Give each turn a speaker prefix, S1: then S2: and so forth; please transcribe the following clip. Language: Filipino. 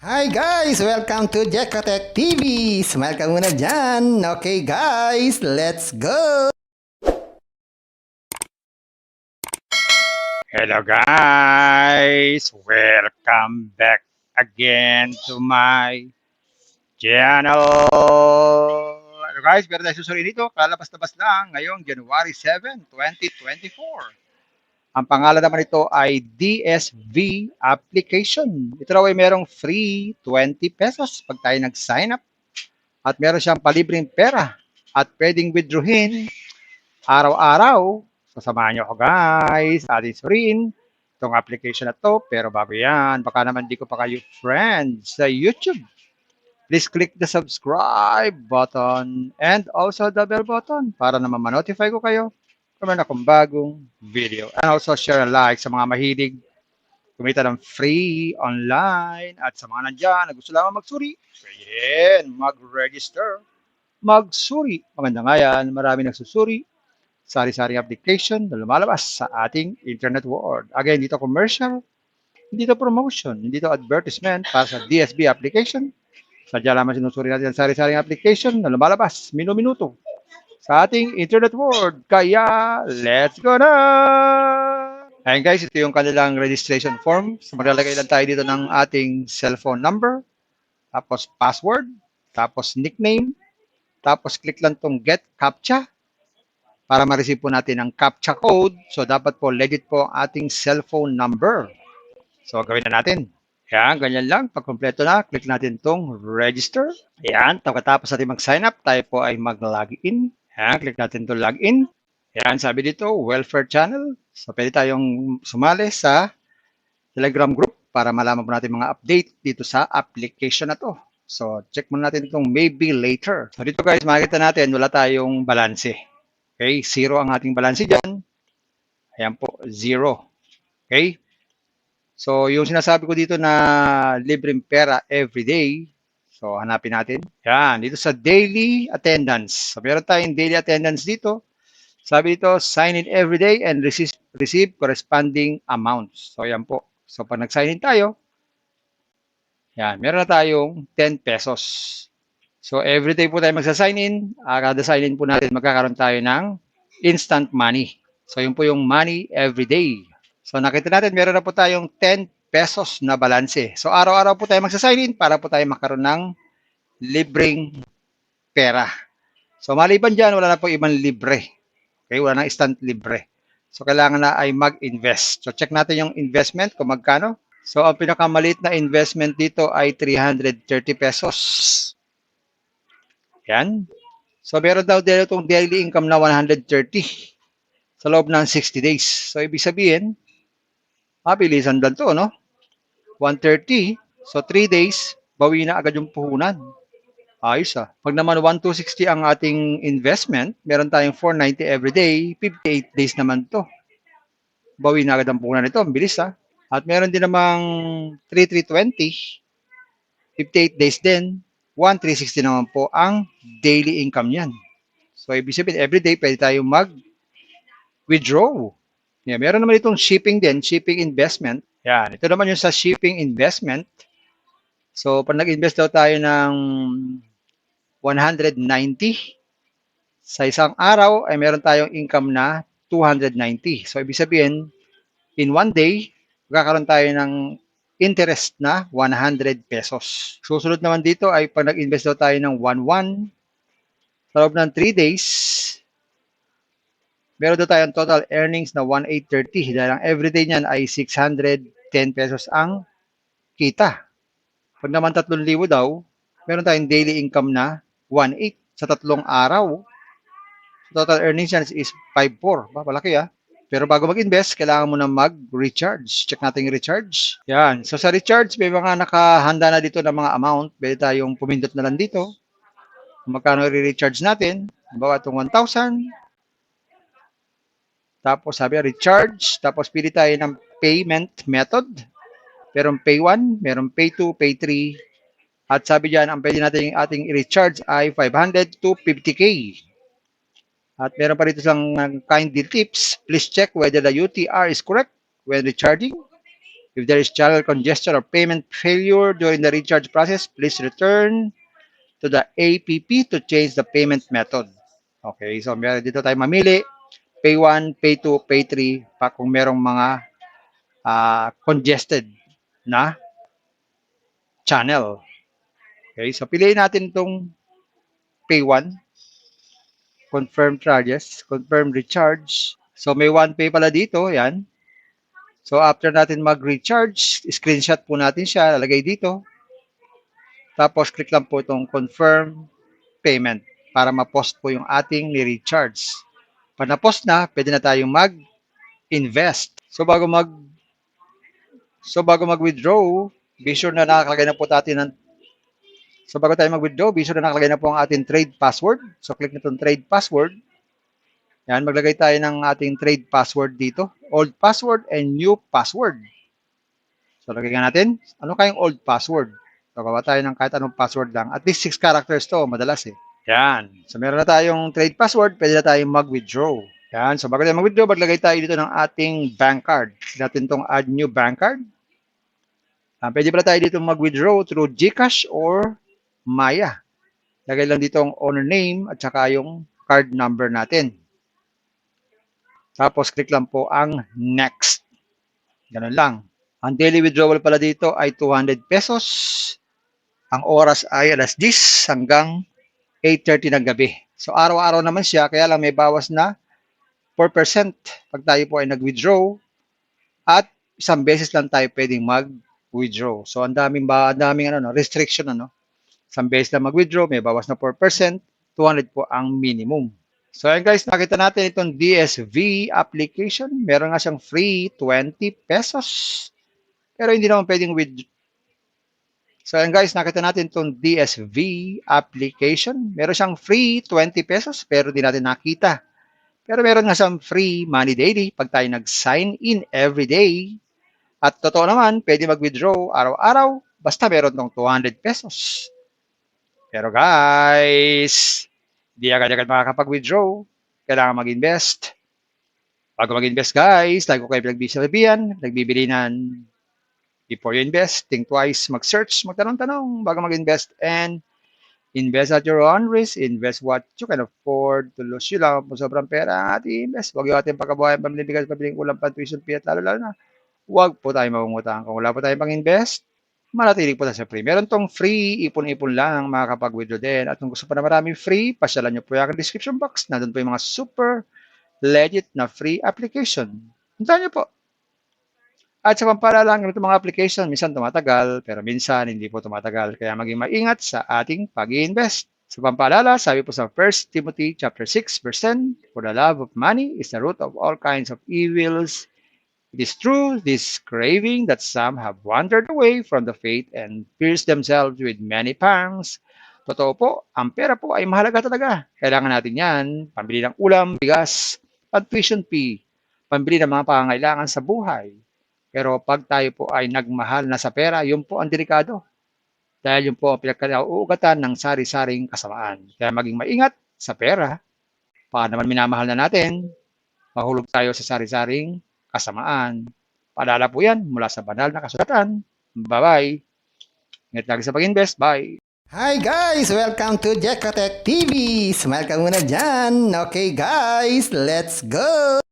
S1: Hi guys! Welcome to Jekotech TV! Smile ka muna dyan! Okay guys, let's go!
S2: Hello guys! Welcome back again to my channel! Hello guys, meron tayo susunod dito. Kalabas-labas lang ngayong January 7, 2024. Ang pangalan naman ito ay DSV application. Ito raw ay merong free 20 pesos pag tayo nag-sign up. At meron siyang palibreng pera at pwedeng withdrawin araw-araw. Sasamahan niyo ako guys, ating suriin itong application na to. Pero bago yan, baka naman di ko pa kayo friends sa YouTube. Please click the subscribe button and also the bell button para naman ma-notify ko kayo kung meron akong bagong video. And also share and like sa mga mahilig kumita ng free online at sa mga nandyan na gusto lamang magsuri, pwede mag-register, magsuri. Maganda nga yan, marami nagsusuri, sari-saring application na lumalabas sa ating internet world. Again, dito commercial, hindi to promotion, hindi to advertisement para sa DSB application. Sadya lamang sinusuri natin ang sari-saring application na lumalabas minuto sa ating internet world. Kaya, let's go na! Ayan guys, ito yung kanilang registration form. So maglalagay lang tayo dito ng ating cellphone number, tapos password, tapos nickname, tapos click lang tong get CAPTCHA para ma-receive po natin ang CAPTCHA code. So dapat po legit po ang ating cellphone number. So gawin na natin. Ayan, ganyan lang. Pag kompleto na, click natin tong register. Ayan, pagkatapos natin mag-sign up, tayo po ay mag-login. Ayan, click natin tong login. Ayan, sabi dito, welfare channel. So pwede tayong sumali sa Telegram group para malaman po natin mga update dito sa application na to. So check muna natin itong maybe later. So dito guys, makikita natin wala tayong balanse. Okay, zero ang ating balanse dyan. Ayan po, zero. Okay? So, yung sinasabi ko dito na libreng pera everyday, so hanapin natin. Yan, dito sa daily attendance. So, meron tayong daily attendance dito. Sabi dito, sign in everyday and receive corresponding amounts. So, yan po. So, pag nag-sign in tayo, yan, meron na tayong 10 pesos. So, everyday po tayo magsa-sign in. Kada sign in po natin, magkakaroon tayo ng instant money. So, yun po yung money everyday. So, nakita natin, meron na po tayong 10 pesos na balanse. So, araw-araw po tayo magsa-sign in para po tayo makaroon ng libreng pera. So, maliban dyan, wala na po ibang libre. Okay, wala na instant libre. So, kailangan na ay mag-invest. So, check natin yung investment kung magkano. So, ang pinakamaliit na investment dito ay 330 pesos. Yan. So, meron daw dito itong daily income na 130 sa loob ng 60 days. So, ibig sabihin, mabilisan lang to, no? 130, so 3 days, bawi na agad yung puhunan. Ayos ah. Pag naman 1,260 ang ating investment, meron tayong 490 every day, 58 days naman to. Bawi na agad ang puhunan nito, ang bilis ah. At meron din namang 3,320, 58 days din, 1,360 naman po ang daily income niyan. So, ibig sabihin, every day pwede tayo mag-withdraw. Yeah, meron naman itong shipping din, shipping investment. Yan, ito naman yung sa shipping investment. So, pag nag-invest daw tayo ng 190, sa isang araw ay meron tayong income na 290. So, ibig sabihin, in one day, magkakaroon tayo ng interest na 100 pesos. Susunod naman dito ay pag nag-invest daw tayo ng 1,100, sa loob ng 3 days, meron daw tayong total earnings na 1,830 dahil ang everyday niyan ay 610 pesos ang kita. Pag naman 3,000 daw, meron tayong daily income na 1,800 sa 3 araw. Total earnings yan is 5,400. Malaki ah. Pero bago mag-invest, kailangan mo na mag-recharge. Check natin yung recharge. Yan. So sa recharge, may mga nakahanda na dito ng mga amount. Pwede tayong pumindot na lang dito. Magkano i-recharge natin? Bawa itong 1,000. Tapos sabi recharge. Tapos pili tayo ng payment method. Merong pay 1, merong pay 2, pay 3. At sabi dyan, ang pwede natin yung ating i-recharge ay 500 to 50K. At meron pa rito isang kindly tips. Please check whether the UTR is correct when recharging. If there is channel congestion or payment failure during the recharge process, please return to the APP to change the payment method. Okay, so meron dito tayo mamili. Pay 1, Pay 2, Pay 3 pa kung merong mga congested na channel. Okay, so piliin natin itong Pay 1, confirm charges, confirm recharge. So may 1 pay pala dito, yan. So after natin mag-recharge, screenshot po natin siya, lalagay dito. Tapos click lang po itong confirm payment para ma-post po yung ating ni-recharge. Pag na-post na, pwede na tayong mag-invest. So bago mag-withdraw, be sure na nakakalagay na po natin So bago tayo mag-withdraw, be sure na nakalagay na po ang ating trade password. So click na itong trade password. Yan, maglagay tayo ng ating trade password dito. Old password and new password. So lagyan natin, ano kayong old password? So gawa tayo ng kahit anong password lang. At least 6 characters to, madalas eh. Yan. So meron na tayong trade password, pwede na tayong mag-withdraw. Yan. So bago tayo mag-withdraw, maglagay tayo dito ng ating bank card. Natin itong add new bank card. Pwede pala tayo dito mag-withdraw through GCash or Maya. Lagay lang dito ang owner name at saka yung card number natin. Tapos click lang po ang next. Ganun lang. Ang daily withdrawal pala dito ay 200 pesos. Ang oras ay alas 10 hanggang 8:30 ng gabi. So araw-araw naman siya, kaya lang may bawas na 4% pag tayo po ay nag-withdraw at isang beses lang tayo pwedeng mag-withdraw. So ang daming restriction Isang beses lang mag-withdraw, may bawas na 4%, 200 po ang minimum. So ayan guys, nakita natin itong DSV application. Meron nga siyang free 20 pesos. Pero hindi naman pwedeng So ayan guys, nakita natin itong DSV application. Meron siyang free 20 pesos pero di natin nakita. Pero meron nga siyang free money daily pag tayo nag-sign in every day. At totoo naman, pwede mag-withdraw araw-araw basta meron tong 200 pesos. Pero guys, hindi agad-agad makakapag-withdraw. Kailangan mag-invest. Bago mag-invest guys, lagi ko kayo pinagbisabihan, nagbibilinan. Before you invest, think twice, mag-search, magtanong-tanong bago mag-invest, and invest at your own risk. Invest what you can afford to lose. Yun lang, kung sobrang pera at i-invest. Huwag yung ating pagkabuhayan, pamilibigas, pabiling ulam, tuition fee, at lalo-lalo na, huwag po tayo mangungutang. Kung wala po tayong pang-invest, manatilig po tayo sa free. Meron tong free, ipon-ipon lang, makakapag-withdraw din. At kung gusto pa na maraming free, pasyalan nyo po yung description box. Nandun po yung mga super legit na free application. Hintayin nyo po. At sa pampalala lang, ganito mga application, minsan tumatagal, pero minsan hindi po tumatagal. Kaya maging maingat sa ating pag-i-invest. Sa pampalala, sabi po sa 1 Timothy chapter 6, verse 10, For the love of money is the root of all kinds of evils. It is true, this craving, that some have wandered away from the faith and pierced themselves with many pangs. Totoo po, ang pera po ay mahalaga talaga. Kailangan natin yan, pambili ng ulam, bigas, tuition fee, pambili ng mga pangangailangan sa buhay. Pero pag tayo po ay nagmahal na sa pera, yun po ang delikado. Dahil yun po ang pinagkauugatan ng sari-saring kasamaan. Kaya maging maingat sa pera. Paano naman minamahal na natin, mahulog tayo sa sari-saring kasamaan. Paalala po yan mula sa banal na kasulatan. Bye-bye. Ingat lagi sa pag-invest. Bye.
S1: Hi guys! Welcome to Jekatech TV! Smile ka muna dyan! Okay guys, let's go!